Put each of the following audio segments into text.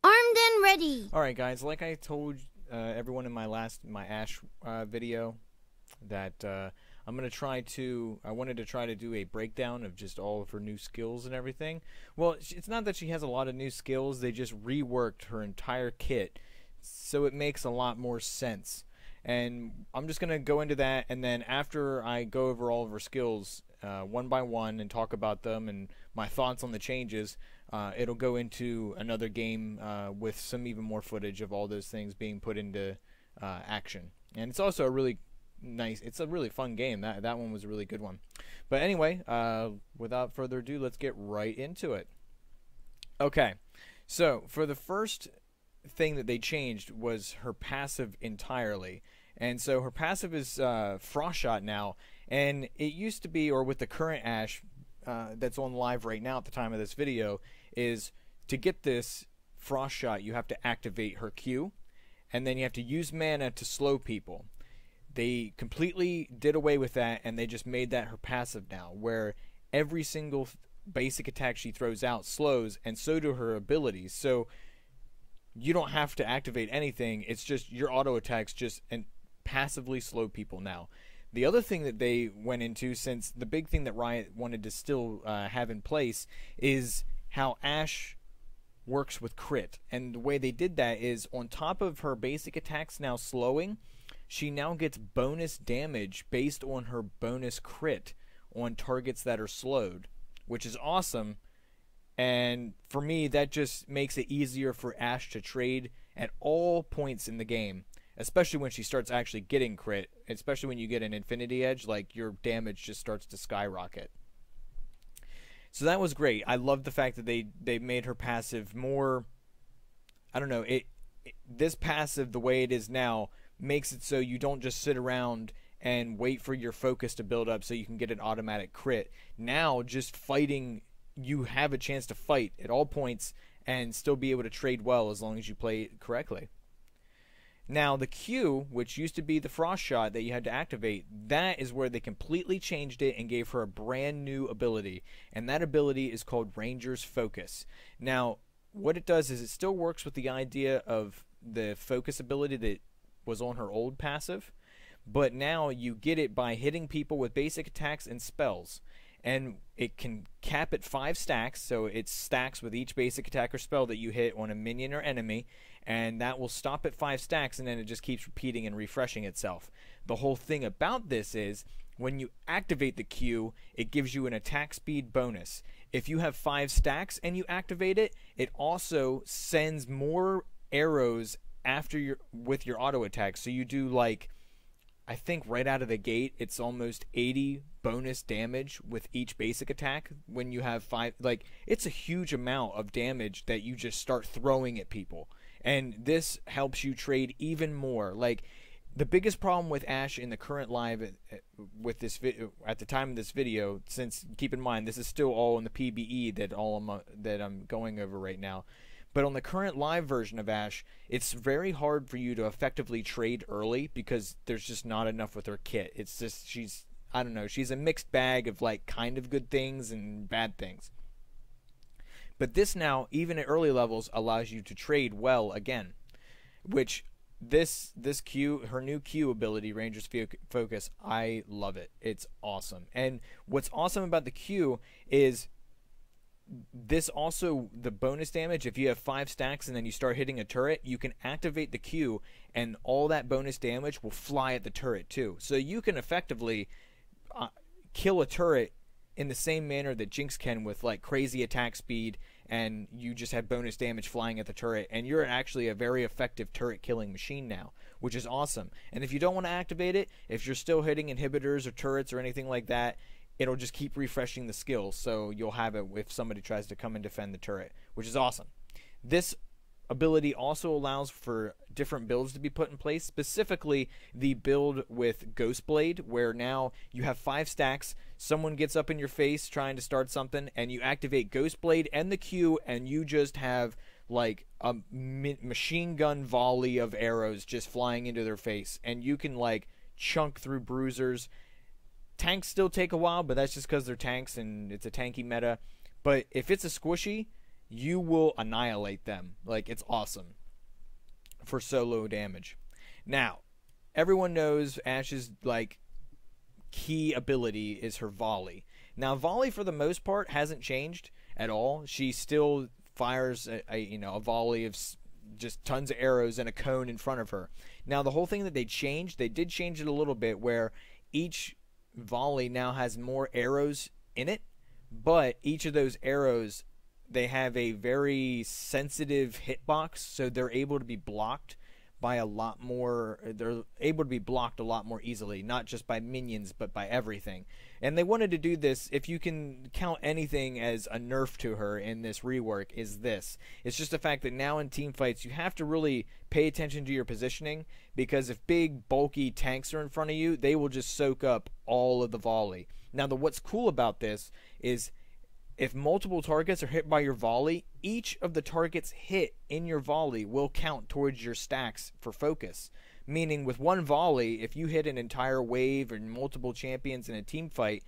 Armed and ready. Alright guys, like I told everyone in my Ashe video, that I wanted to try to do a breakdown of just all of her new skills and everything. Well, it's not that she has a lot of new skills, they just reworked her entire kit, so it makes a lot more sense. And I'm just going to go into that, and then after I go over all of her skills one by one and talk about them and my thoughts on the changes, it'll go into another game with some even more footage of all those things being put into action. And it's also a really nice, it's a really fun game. That one was a really good one. But anyway, without further ado, let's get right into it. Okay, so for the first thing that they changed was her passive entirely. And so her passive is Hawkshot now, and it used to be, or with the current Ashe that's on live right now at the time of this video, is to get this Hawkshot you have to activate her Q, and then you have to use mana to slow people. They completely did away with that, and they just made that her passive now, where every single basic attack she throws out slows, and so do her abilities. So you don't have to activate anything, it's just your auto attacks just passively slow people now. The other thing that they went into, since the big thing that Riot wanted to still have in place, is how Ashe works with crit. And the way they did that is, on top of her basic attacks now slowing, she now gets bonus damage based on her bonus crit on targets that are slowed, which is awesome. And for me, that just makes it easier for Ashe to trade at all points in the game, especially when she starts actually getting crit, especially when you get an infinity edge, like your damage just starts to skyrocket. So that was great. I love the fact that they made her passive more, I don't know, this passive, the way it is now, makes it so you don't just sit around and wait for your focus to build up so you can get an automatic crit. Now, just fighting, you have a chance to fight at all points and still be able to trade well as long as you play it correctly. Now, the Q, which used to be the Hawkshot that you had to activate, that is where they completely changed it and gave her a brand new ability. And that ability is called Ranger's Focus. Now, what it does is it still works with the idea of the focus ability that was on her old passive, but now you get it by hitting people with basic attacks and spells. And it can cap at 5 stacks, so it stacks with each basic attack or spell that you hit on a minion or enemy, and that will stop at 5 stacks, and then it just keeps repeating and refreshing itself. The whole thing about this is, when you activate the Q, it gives you an attack speed bonus. If you have 5 stacks and you activate it, it also sends more arrows after with your auto attack. So you do, like, I think right out of the gate, it's almost 80 bonus damage with each basic attack when you have 5. Like, it's a huge amount of damage that you just start throwing at people. And this helps you trade even more. Like, the biggest problem with Ashe in the current live with this at the time of this video, since keep in mind this is still all in the PBE that I'm going over right now. But on the current live version of Ashe, it's very hard for you to effectively trade early because there's just not enough with her kit. It's just, I don't know, she's a mixed bag of, like, kind of good things and bad things. But this now, even at early levels, allows you to trade well again, which this Q, her new Q ability, Ranger's Focus, I love it. It's awesome. And what's awesome about the Q is this also, the bonus damage, if you have 5 stacks and then you start hitting a turret, you can activate the Q and all that bonus damage will fly at the turret too. So you can effectively kill a turret in the same manner that Jinx can, with, like, crazy attack speed, and you just have bonus damage flying at the turret, and you're actually a very effective turret killing machine now, which is awesome. And if you don't want to activate it, if you're still hitting inhibitors or turrets or anything like that, it'll just keep refreshing the skill, so you'll have it if somebody tries to come and defend the turret, which is awesome. This ability also allows for different builds to be put in place, specifically the build with Ghostblade, where now you have 5 stacks, someone gets up in your face trying to start something, and you activate Ghostblade and the Q, and you just have, like, a machine gun volley of arrows just flying into their face, and you can, like, chunk through bruisers. Tanks still take a while, but that's just because they're tanks and it's a tanky meta. But if it's a squishy, you will annihilate them. Like, it's awesome for solo damage. Now, everyone knows Ashe's, like, key ability is her volley. Now, volley for the most part hasn't changed at all. She still fires a volley of just tons of arrows and a cone in front of her. Now, the whole thing that they did change it a little bit, where each volley now has more arrows in it, but each of those arrows, they have a very sensitive hitbox, so they're able to be blocked by a lot more. They're able to be blocked a lot more easily, not just by minions, but by everything. And they wanted to do this. If you can count anything as a nerf to her in this rework, is this. It's just the fact that now in team fights, you have to really pay attention to your positioning, because if big, bulky tanks are in front of you, they will just soak up all of the volley. Now, what's cool about this is, if multiple targets are hit by your volley, each of the targets hit in your volley will count towards your stacks for focus. Meaning, with one volley, if you hit an entire wave or multiple champions in a team fight,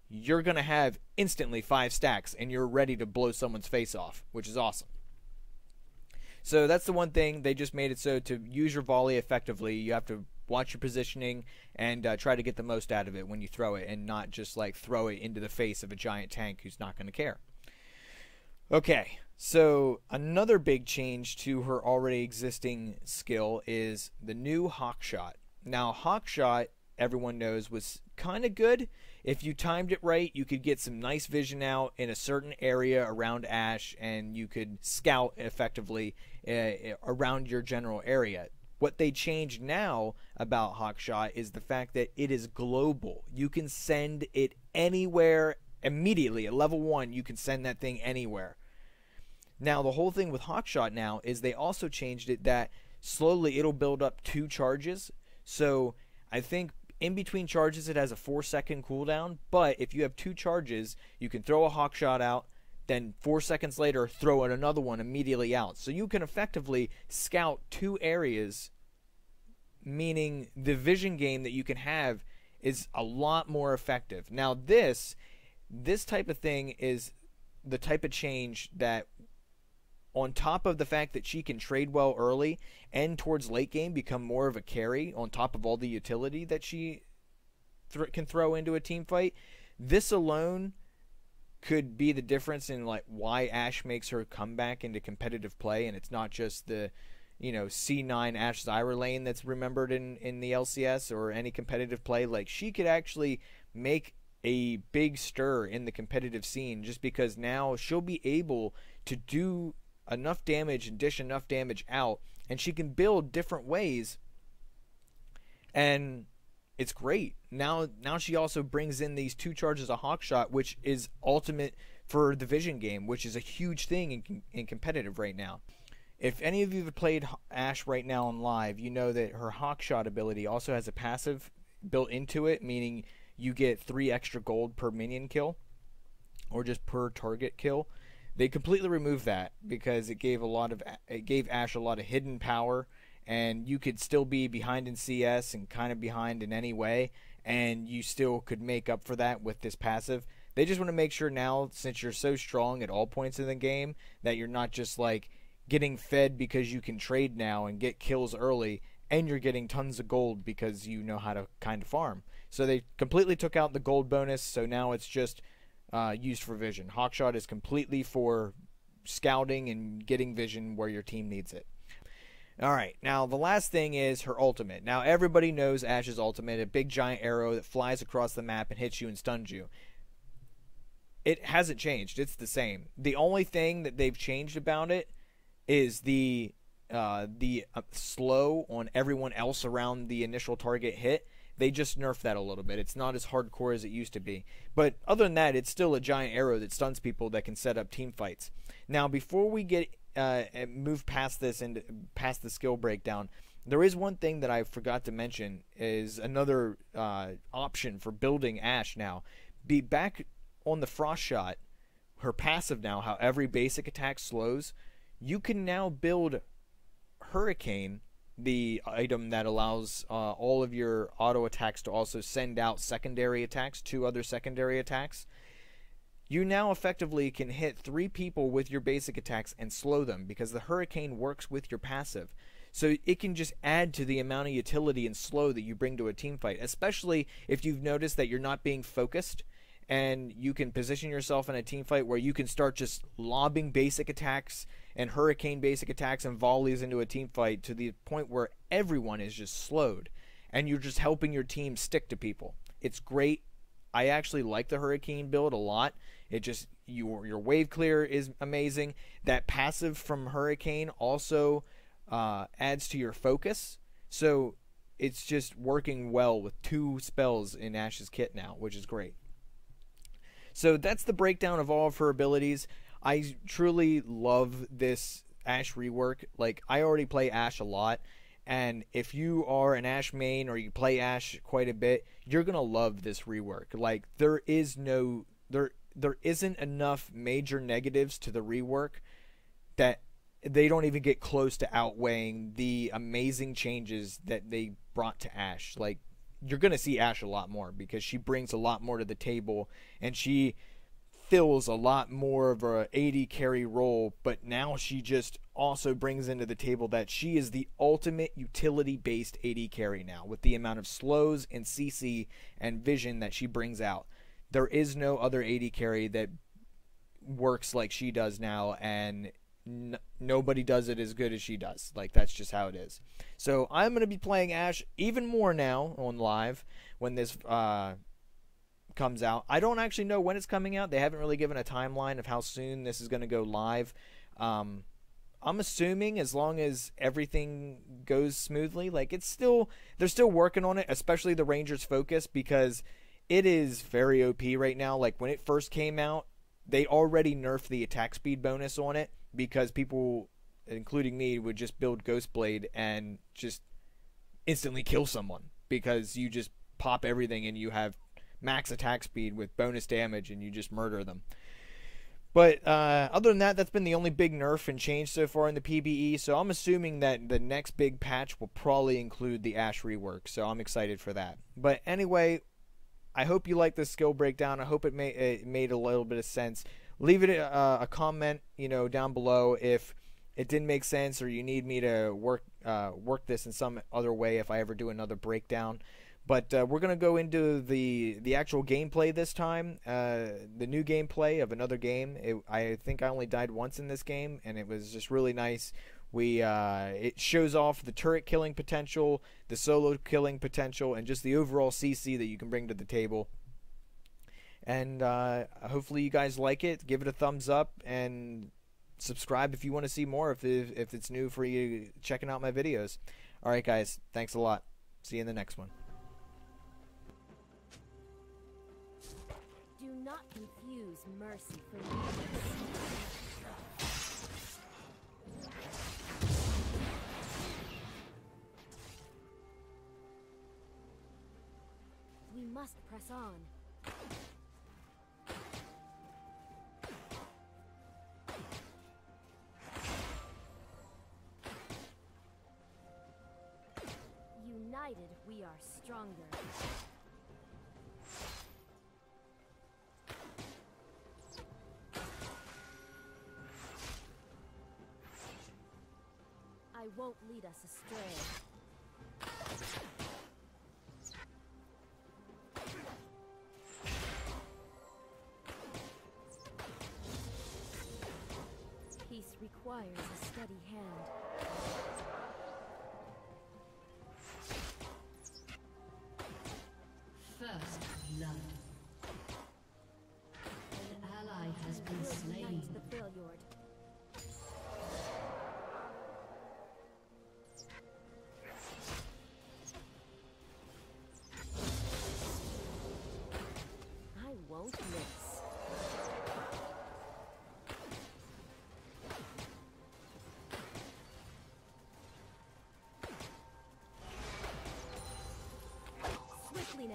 you're going to have instantly 5 stacks, and you're ready to blow someone's face off, which is awesome. So that's the one thing. They just made it so to use your volley effectively, you have to watch your positioning and try to get the most out of it when you throw it, and not just like throw it into the face of a giant tank who's not going to care. Okay, so another big change to her already existing skill is the new Hawkshot. Now, Hawkshot, everyone knows, was kind of good. If you timed it right, you could get some nice vision out in a certain area around Ashe, and you could scout effectively around your general area. What they changed now about Hawkshot is the fact that it is global. You can send it anywhere immediately. At level 1, you can send that thing anywhere. Now, the whole thing with Hawkshot now is they also changed it that slowly it'll build up 2 charges. So I think in between charges it has a 4-second cooldown, but if you have 2 charges, you can throw a Hawkshot out, then 4 seconds later throw another one immediately out. So you can effectively scout 2 areas, meaning the vision gain that you can have is a lot more effective. Now this type of thing is the type of change that, on top of the fact that she can trade well early and towards late game become more of a carry, on top of all the utility that she can throw into a team fight, this alone could be the difference in like why Ashe makes her comeback into competitive play, and it's not just the C9 Ashe Zyra lane that's remembered in the LCS or any competitive play. Like, she could actually make a big stir in the competitive scene, just because now she'll be able to do enough damage and dish enough damage out, and she can build different ways, and it's great. Now she also brings in these 2 charges of Hawkshot, which is ultimate for the vision game, which is a huge thing in competitive right now. If any of you have played Ashe right now on live, you know that her Hawkshot ability also has a passive built into it, meaning you get 3 extra gold per minion kill, or just per target kill. They completely removed that because it gave Ashe a lot of hidden power, and you could still be behind in CS and kind of behind in any way, and you still could make up for that with this passive. They just want to make sure now, since you're so strong at all points in the game, that you're not just like getting fed because you can trade now and get kills early, and you're getting tons of gold because you know how to kind of farm. So they completely took out the gold bonus, so now it's just used for vision. Hawkshot is completely for scouting and getting vision where your team needs it. Alright, now the last thing is her ultimate. Now everybody knows Ashe's ultimate, a big giant arrow that flies across the map and hits you and stuns you. It hasn't changed, it's the same. The only thing that they've changed about it is the slow on everyone else around the initial target hit. They just nerfed that a little bit. It's not as hardcore as it used to be. But other than that, it's still a giant arrow that stuns people that can set up team fights. Now, before we get move past this and past the skill breakdown, there is one thing that I forgot to mention, is another option for building Ashe now. Be back on the Frost Shot, her passive now, how every basic attack slows. You can now build Hurricane, the item that allows all of your auto attacks to also send out secondary attacks, 2 other secondary attacks. you now effectively can hit 3 people with your basic attacks and slow them because the Hurricane works with your passive. So it can just add to the amount of utility and slow that you bring to a team fight, especially if you've noticed that you're not being focused, and you can position yourself in a team fight where you can start just lobbing basic attacks and Hurricane basic attacks and volleys into a team fight to the point where everyone is just slowed, and you're just helping your team stick to people. It's great. I actually like the Hurricane build a lot. It just, your wave clear is amazing. That passive from Hurricane also adds to your focus. So it's just working well with 2 spells in Ashe's kit now, which is great. So that's the breakdown of all of her abilities. I truly love this Ashe rework. Like, I already play Ashe a lot, and if you are an Ashe main or you play Ashe quite a bit, you're gonna love this rework. Like, there isn't enough major negatives to the rework that they don't even get close to outweighing the amazing changes that they brought to Ashe. Like, you're going to see Ashe a lot more because she brings a lot more to the table, and she fills a lot more of a AD carry role, but now she just also brings into the table that she is the ultimate utility-based AD carry now with the amount of slows and CC and vision that she brings out. There is no other AD carry that works like she does now, and nobody does it as good as she does. Like, that's just how it is. So I'm going to be playing Ashe even more now on live when this comes out. I don't actually know when it's coming out. They haven't really given a timeline of how soon this is going to go live. I'm assuming as long as everything goes smoothly. Like, they're still working on it, especially the Rangers Focus, because it is very OP right now. Like, when it first came out, they already nerfed the attack speed bonus on it because people, including me, would just build Ghostblade and just instantly kill someone because you just pop everything and you have max attack speed with bonus damage and you just murder them. But other than that, that's been the only big nerf and change so far in the PBE, so I'm assuming that the next big patch will probably include the Ashe rework, so I'm excited for that. But anyway, I hope you liked this skill breakdown. I hope it made a little bit of sense. Leave it a comment, down below if it didn't make sense or you need me to work this in some other way if I ever do another breakdown. But we're going to go into the actual gameplay this time, the new gameplay of another game. I think I only died once in this game, and it was just really nice. It shows off the turret killing potential, the solo killing potential, and just the overall CC that you can bring to the table. And hopefully you guys like it. Give it a thumbs up and subscribe if you want to see more, if it's new for you checking out my videos. Alright guys, thanks a lot. See you in the next one. Do not confuse mercy for weakness. We must press on. United, we are stronger. I won't lead us astray. Peace requires a steady hand. First blood. An ally has been slain. The Failure. I won't miss. Swiftly now.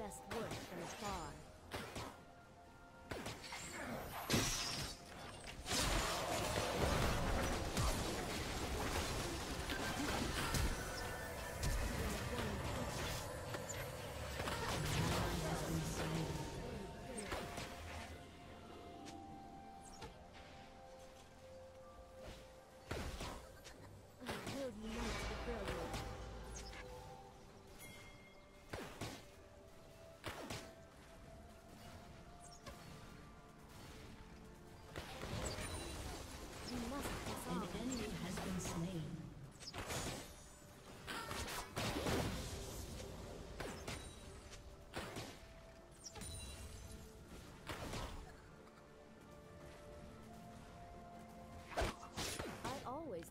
best work from afar.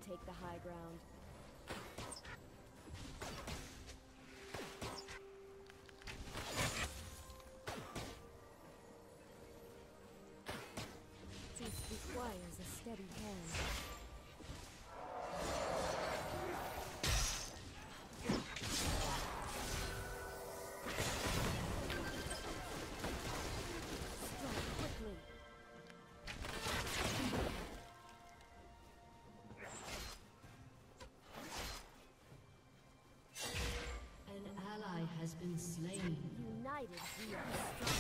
Take the high ground. This requires a steady hand. Has been slain. United, we are stronger.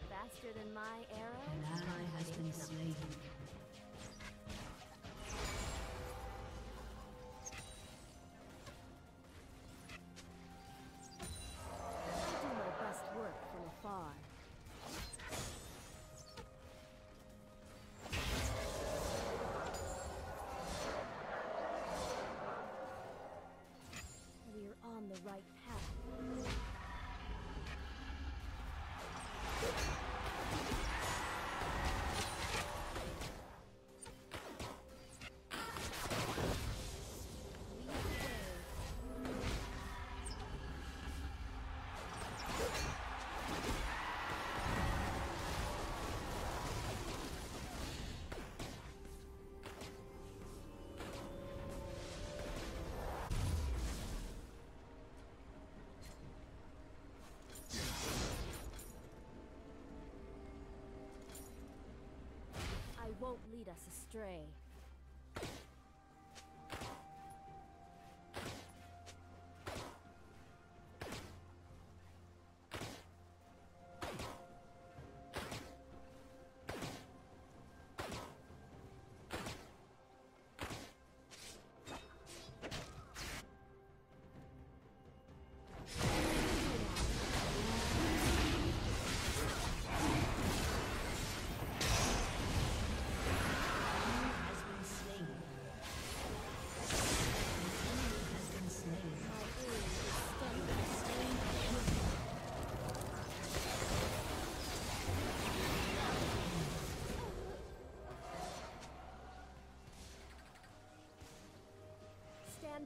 Faster than my arrow? An ally has been slain. On the right path. I won't lead us astray.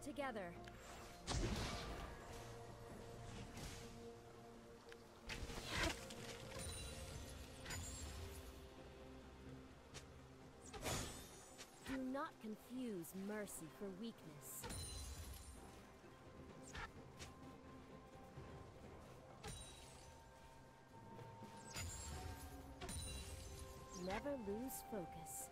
Together. Do not confuse mercy for weakness. Never lose focus.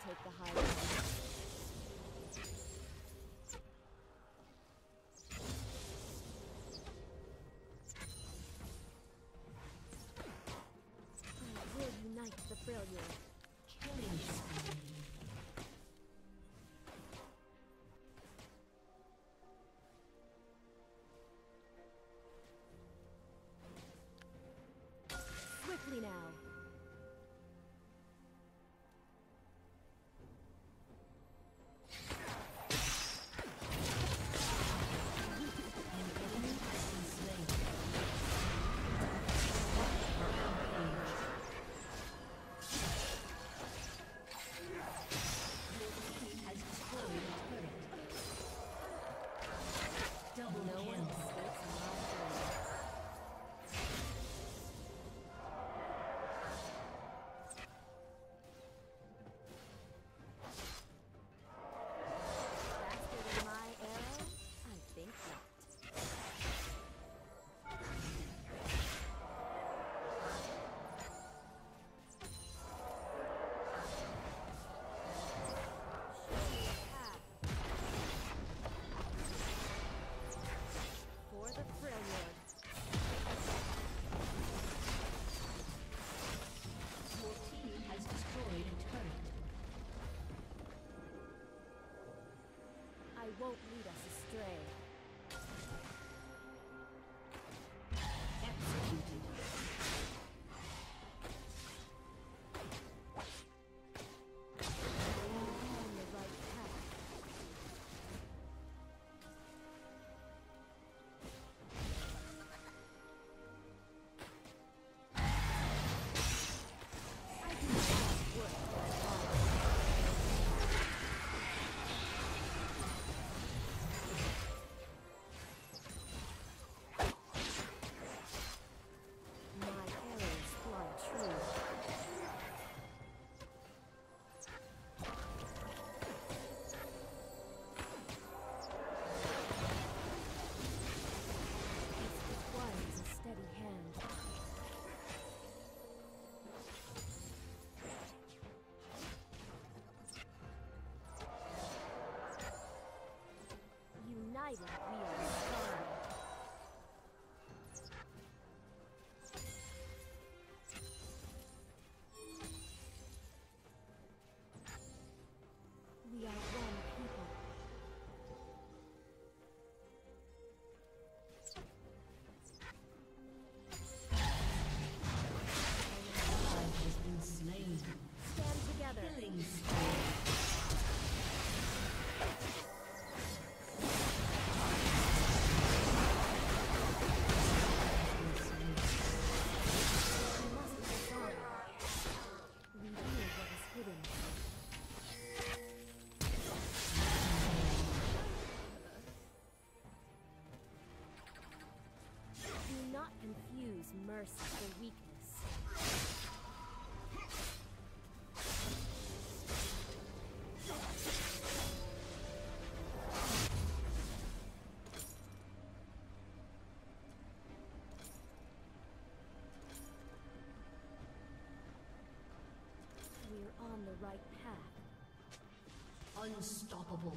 Take the high ground. I will unite the brilliant. Killing spree. Swiftly now. mercy for weakness. We're on the right path. Unstoppable.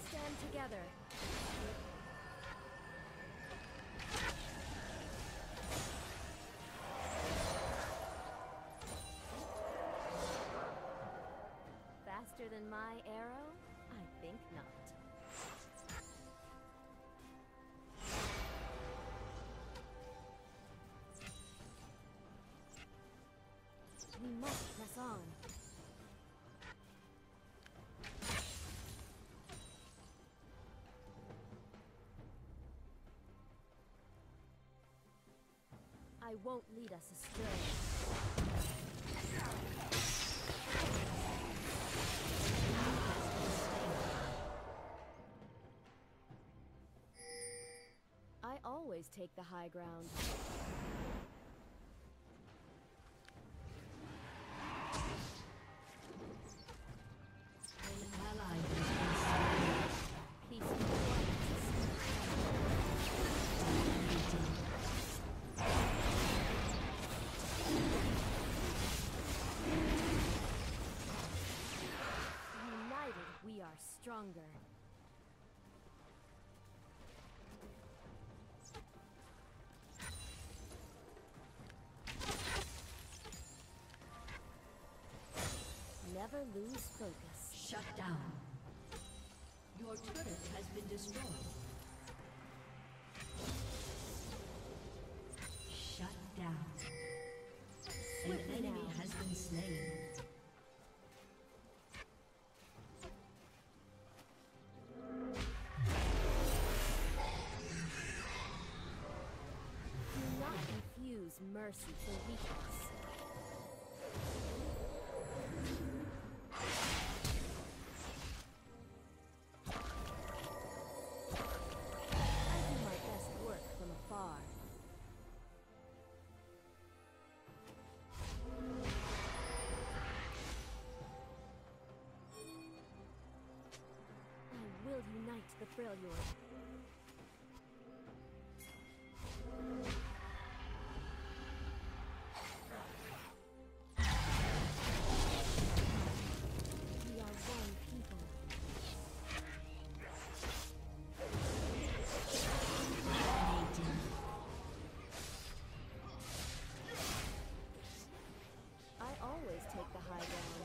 Stand together. Faster than my arrow? I think not. We must press on. I won't lead us astray. I always take the high ground. An ally has been slain. Peace and quiet. United, we are stronger. Never lose focus. Shut down. Your turret has been destroyed. Shut down. An Swiftly enemy now. has been slain. Do not confuse mercy for weakness. I do my best work from afar. I will unite the Freljord. We are one people. I always take the high ground.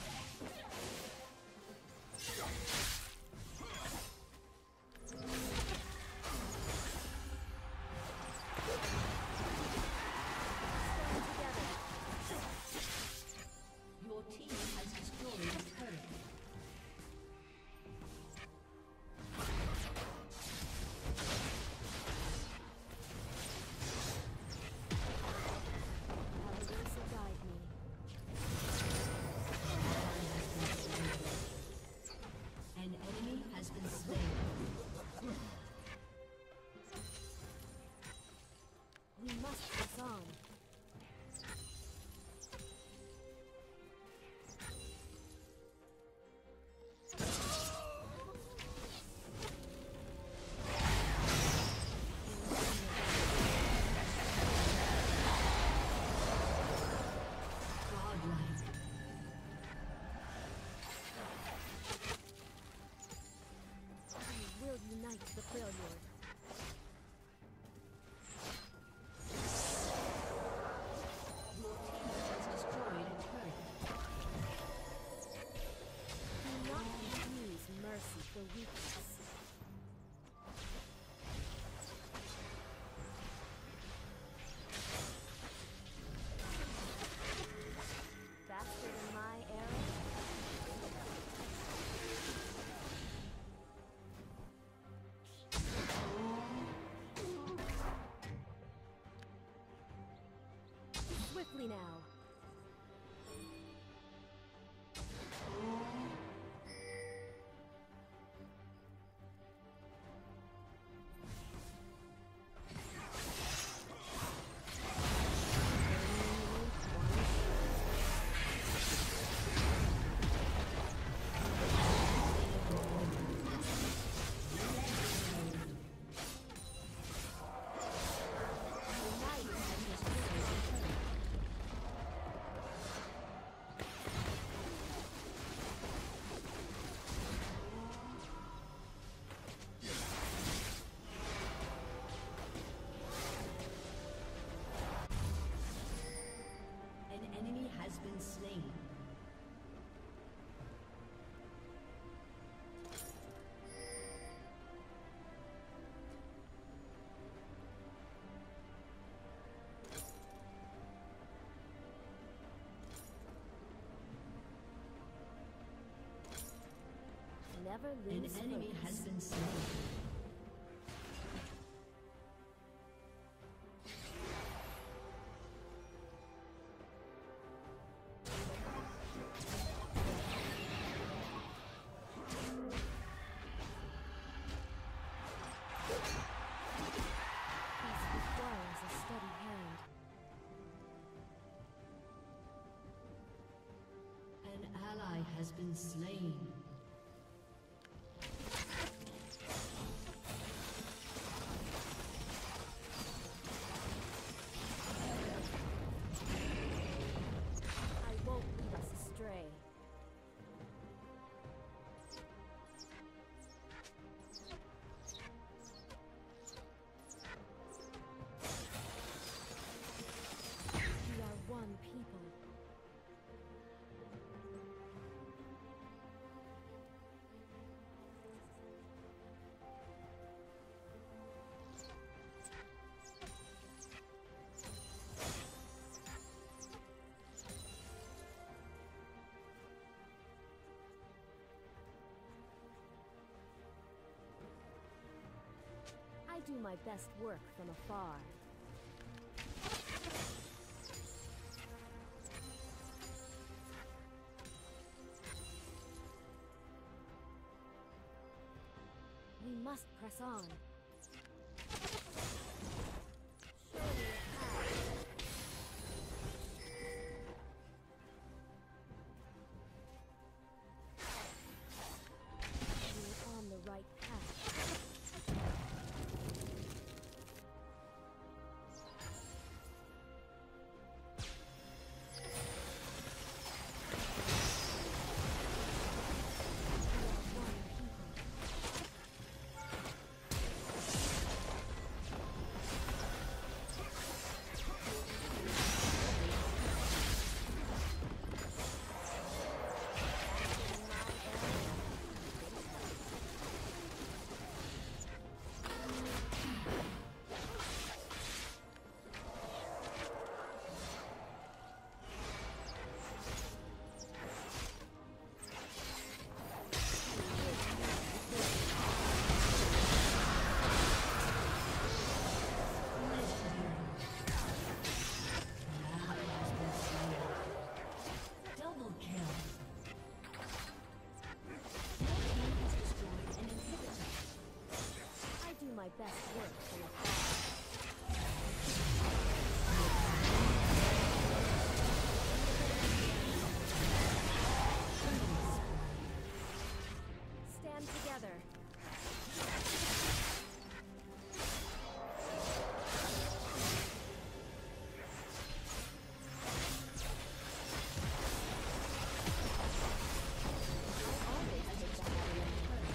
quickly now. Has been slain. Never An lose enemy focus. has been slain. Peace requires a steady hand. An ally has been slain. I won't lead us astray. We are one people. I do my best work from afar. We must press on. Show me a path. We're on the right path. Double kill. I do my best work from afar. Stand together. I always take the high road first.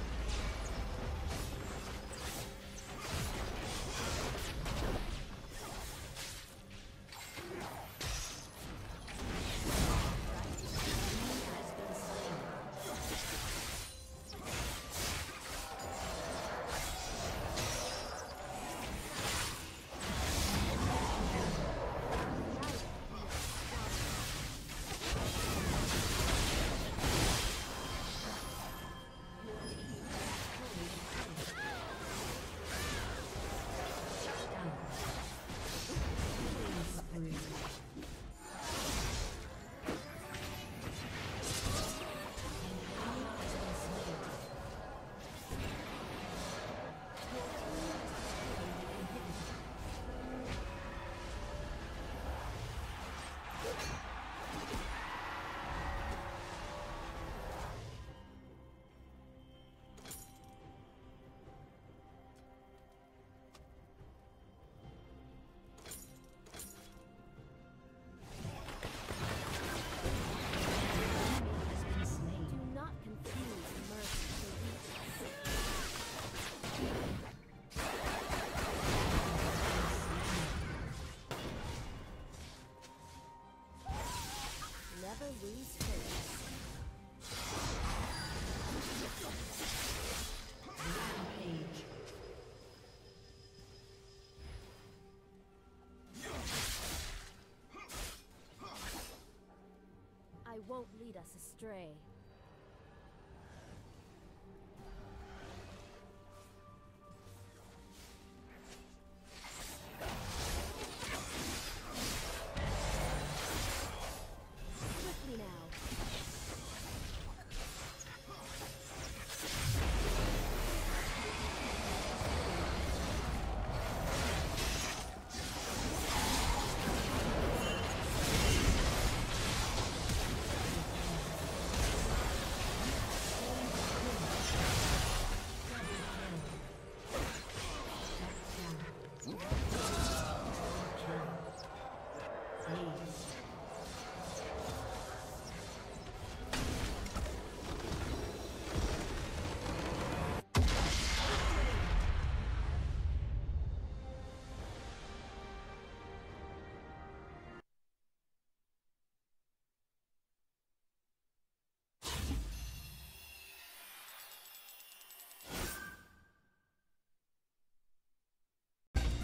lead us astray. Quickly now.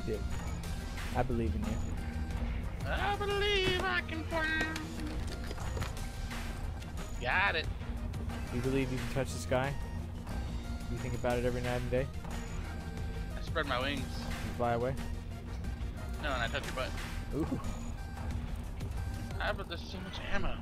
Did. I believe in you. I believe I can fly. Got it. You believe you can touch the sky? You think about it every night and day? I spread my wings. You fly away? No, and I touch your butt. Ooh. Ah, but there's so much ammo.